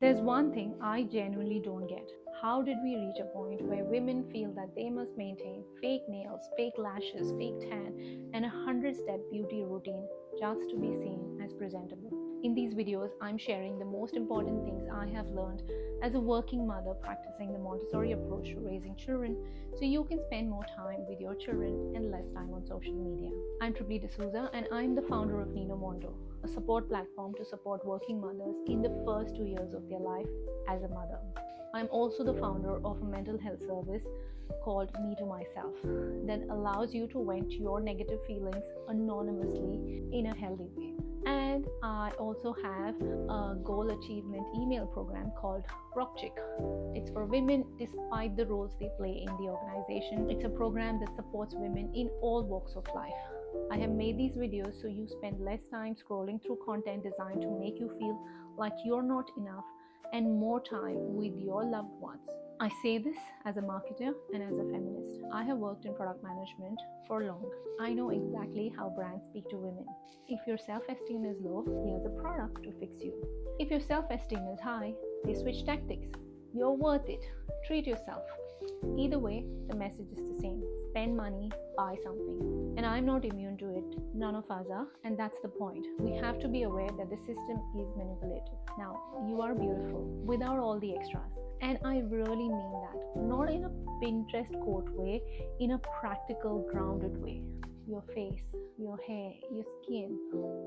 There's one thing I genuinely don't get. How did we reach a point where women feel that they must maintain fake nails, fake lashes, fake tan, and a 100-step beauty routine just to be seen as presentable? In these videos, I'm sharing the most important things I have learned as a working mother practicing the Montessori approach to raising children so you can spend more time with your children and less time on social media. I'm Tribly Dsouza and I'm the founder of Nino Mondo, a support platform to support working mothers in the first 2 years of their life as a mother. I'm also the founder of a mental health service called Me to Myself that allows you to vent your negative feelings anonymously in a healthy way. And I also have a goal achievement email program called Rockchick. It's for women despite the roles they play in the organization. It's a program that supports women in all walks of life. I have made these videos so you spend less time scrolling through content designed to make you feel like you're not enough and more time with your loved ones. I say this as a marketer and as a feminist. I have worked in product management for long. I know exactly how brands speak to women. If your self-esteem is low, here's a product to fix you. If your self-esteem is high, they switch tactics. You're worth it. Treat yourself. Either way, the message is the same. Spend money, buy something. And I'm not immune to it. None of us are. And that's the point. We have to be aware that the system is manipulative. Now, you are beautiful without all the extras. And I really mean that. Not in a Pinterest quote way, in a practical, grounded way. Your face, your hair, your skin,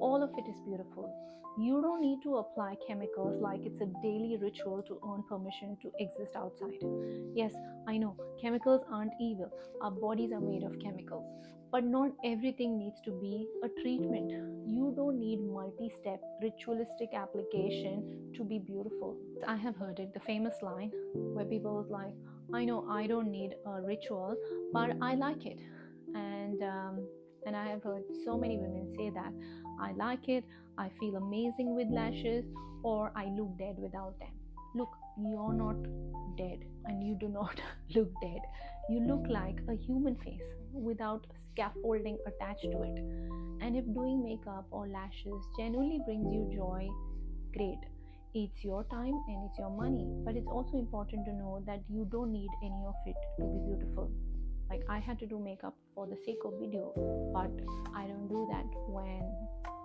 all of it is beautiful. You don't need to apply chemicals like it's a daily ritual to earn permission to exist outside. Yes, I know, chemicals aren't evil. Our bodies are made of chemicals. But not everything needs to be a treatment. You don't need multi-step ritualistic application to be beautiful. I have heard it, the famous line where people was like, I know I don't need a ritual, but I like it. And I have heard so many women say that I like it, I feel amazing with lashes, or I look dead without them. Look, you're not dead and you do not look dead. You look like a human face without scaffolding attached to it. And if doing makeup or lashes genuinely brings you joy, great. It's your time and it's your money, but it's also important to know that you don't need any of it to be beautiful. Like, I had to do makeup for the sake of video, but I don't do that when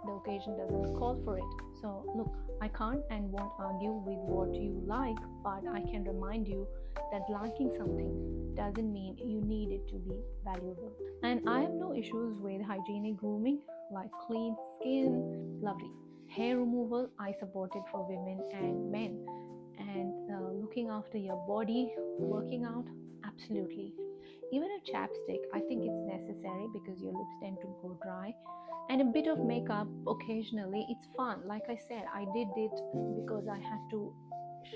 the occasion doesn't call for it. So look, I can't and won't argue with what you like, but I can remind you that liking something doesn't mean you need it to be valuable. And I have no issues with hygienic grooming, like clean skin, lovely. Hair removal, I support it for women and men. And looking after your body, working out, absolutely. Even a chapstick, I think it's necessary because your lips tend to go dry. And a bit of makeup occasionally, it's fun. Like I said, I did it because I had to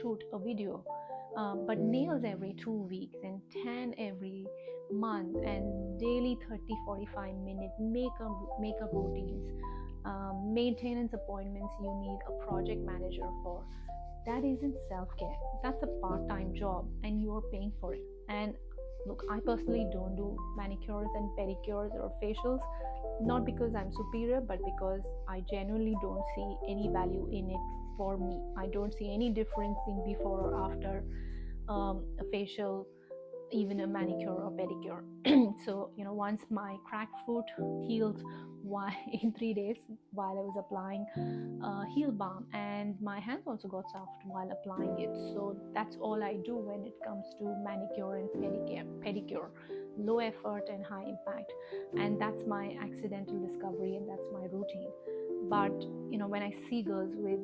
shoot a video. But nails every 2 weeks and tan every month and daily 30-45 minute makeup routines, maintenance appointments you need a project manager for. That isn't self-care. That's a part-time job and you're paying for it. And look, I personally don't do manicures and pedicures or facials, not because I'm superior, but because I genuinely don't see any value in it for me. I don't see any difference in before or after a facial, even a manicure or pedicure. So, once my cracked foot healed in 3 days while I was applying heel balm, and my hands also got soft while applying it. So that's all I do when it comes to manicure and pedicure, low effort and high impact. And that's my accidental discovery and that's my routine. But when I see girls with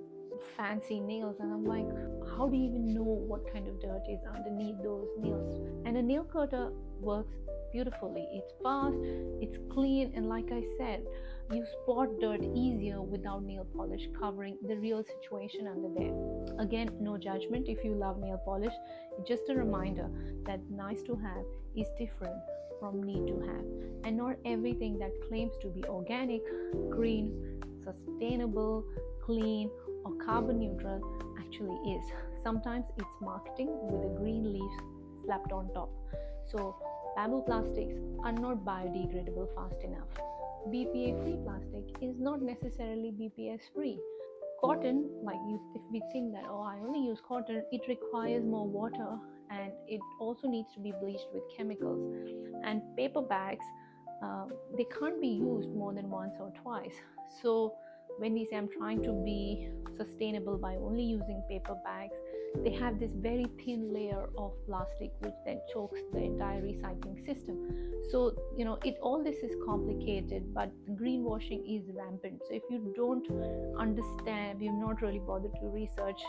fancy nails and I'm like, how do you even know what kind of dirt is underneath those nails? And a nail cutter works beautifully. It's fast, it's clean, and like I said, you spot dirt easier without nail polish covering the real situation under there. Again, no judgment if you love nail polish. It's just a reminder that nice to have is different from need to have, and not everything that claims to be organic, green, sustainable, clean, or carbon neutral actually is. Sometimes it's marketing with a green leaf slapped on top. So bamboo plastics are not biodegradable fast enough. BPA free plastic is not necessarily BPS free. Cotton, if we think that, oh, I only use cotton, it requires more water, and it also needs to be bleached with chemicals. And paper bags, they can't be used more than once or twice. So when we say I'm trying to be sustainable by only using paper bags, they have this very thin layer of plastic which then chokes the entire recycling system. So all this is complicated, but greenwashing is rampant. So if you don't understand, you've not really bothered to research,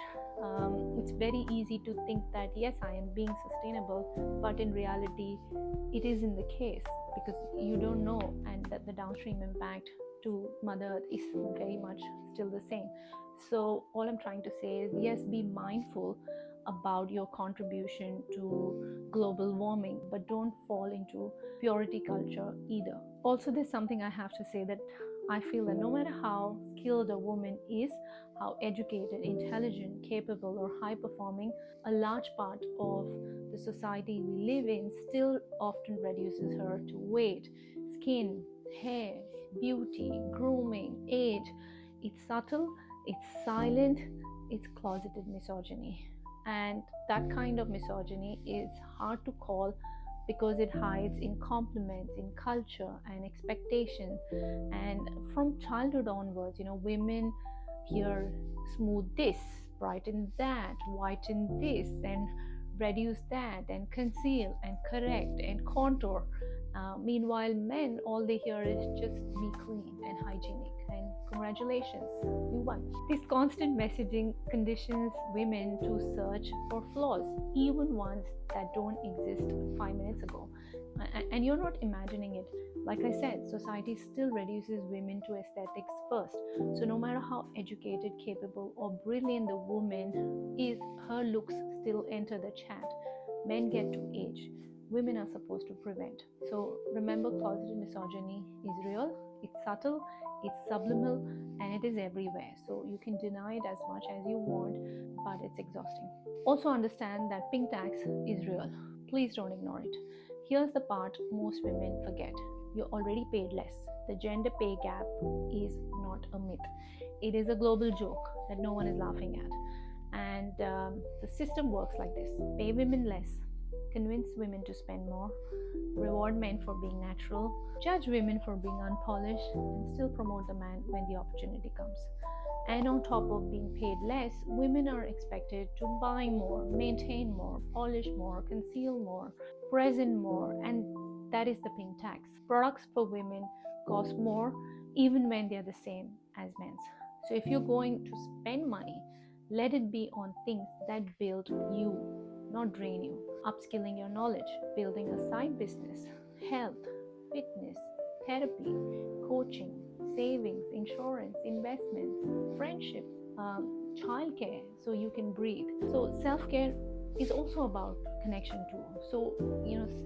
it's very easy to think that yes, I am being sustainable, but in reality it isn't the case, because you don't know, and that the downstream impact to Mother Earth is very much still the same. So all I'm trying to say is, yes, be mindful about your contribution to global warming, but don't fall into purity culture either. Also, there's something I have to say, that I feel that no matter how skilled a woman is, how educated, intelligent, capable, or high performing, a large part of the society we live in still often reduces her to weight, skin, hair, beauty, grooming, age. It's subtle, it's silent, it's closeted misogyny. And that kind of misogyny is hard to call because it hides in compliments, in culture and expectations. And from childhood onwards, women hear smooth this, brighten that, whiten this, and reduce that, and conceal and correct and contour. Meanwhile, men, all they hear is just be clean and hygienic, and congratulations, you won. This constant messaging conditions women to search for flaws, even ones that don't exist 5 minutes ago. And you're not imagining it. Like I said, society still reduces women to aesthetics first. So no matter how educated, capable, or brilliant the woman is, her looks still enter the chat. Men get to age. Women are supposed to prevent. So remember, closeted misogyny is real, it's subtle, it's subliminal, and it is everywhere. So you can deny it as much as you want, but it's exhausting. Also understand that pink tax is real. Please don't ignore it. Here's the part most women forget. You're already paid less. The gender pay gap is not a myth. It is a global joke that no one is laughing at. And the system works like this: pay women less, convince women to spend more, reward men for being natural, judge women for being unpolished, and still promote the man when the opportunity comes. And on top of being paid less, women are expected to buy more, maintain more, polish more, conceal more, present more, and that is the pink tax. Products for women cost more even when they are the same as men's. So if you're going to spend money, let it be on things that build you, not drain you. Upskilling your knowledge, building a side business, health, fitness, therapy, coaching, savings, insurance, investments, friendships, childcare, so you can breathe. So self-care is also about connection too. So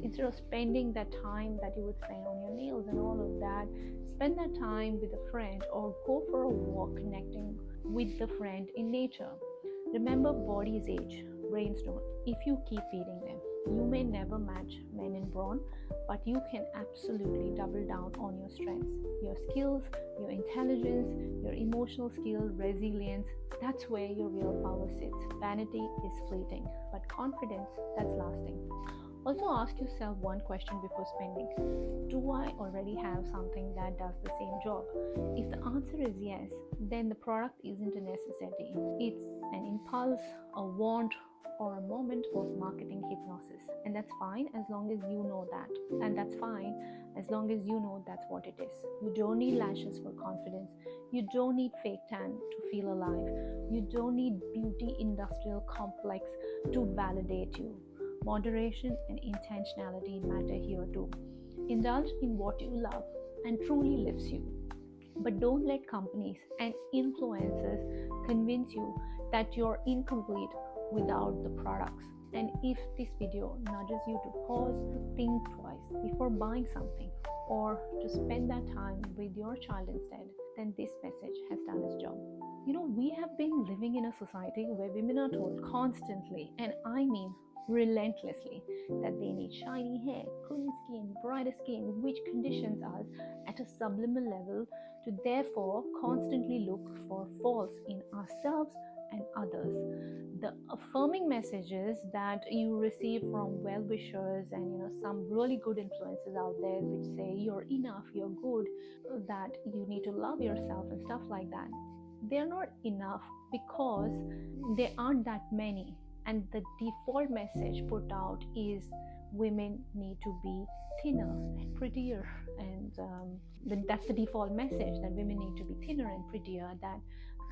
instead of spending that time that you would spend on your nails and all of that, spend that time with a friend, or go for a walk connecting with the friend in nature. Remember, bodies age, brains don't. If you keep feeding them, you may never match men in brawn, but you can absolutely double down on your strengths, your skills, your intelligence, your emotional skill, resilience. That's where your real power sits. Vanity is fleeting, but confidence, that's lasting. Also ask yourself one question before spending. Do I already have something that does the same job? If the answer is yes, then the product isn't a necessity. It's an impulse, a want, or a moment of marketing hypnosis. And that's fine as long as you know that. And that's fine as long as you know that's what it is. You don't need lashes for confidence. You don't need fake tan to feel alive. You don't need beauty industrial complex to validate you. Moderation and intentionality matter here too. Indulge in what you love and truly lifts you. But don't let companies and influencers convince you that you're incomplete without the products. And if this video nudges you to pause, to think twice before buying something, or to spend that time with your child instead, then this message has done its job. We have been living in a society where women are told constantly, and I mean relentlessly that they need shiny hair, clean skin, brighter skin, which conditions us at a subliminal level to therefore constantly look for faults in ourselves and others. The affirming messages that you receive from well-wishers and some really good influences out there which say you're enough, you're good, that you need to love yourself and stuff like that, they're not enough because there aren't that many. And the default message put out is women need to be thinner and prettier, and that's the default message, that women need to be thinner and prettier.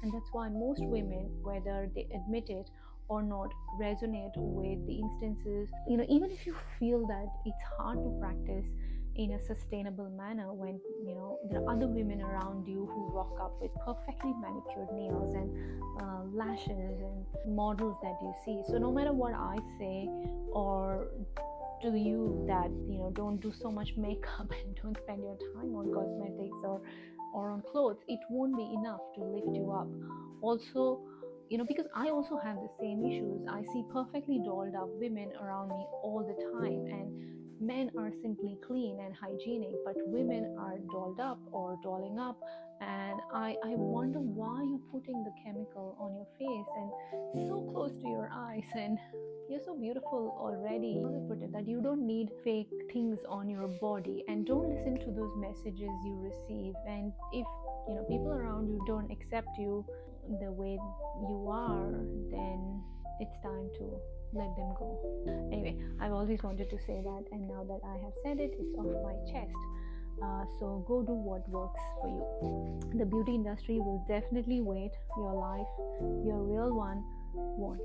And that's why most women, whether they admit it or not, resonate with the instances. Even if you feel that it's hard to practice in a sustainable manner when there are other women around you who rock up with perfectly manicured nails and lashes and models that you see. So no matter what I say or to you, that don't do so much makeup and don't spend your time on cosmetics or on clothes, it won't be enough to lift you up. Also, because I also have the same issues. I see perfectly dolled up women around me all the time, and men are simply clean and hygienic, but women are dolled up or dolling up, and I wonder why you're putting the chemical on your face and so close to your eyes, and you're so beautiful already. How do I put it? That you don't need fake things on your body, and don't listen to those messages you receive. And if people around you don't accept you the way you are, then it's time to let them go. Anyway, I've always wanted to say that, and now that I have said it, it's off my chest. So go do what works for you. The beauty industry will definitely wait. Your life, your real one, won't.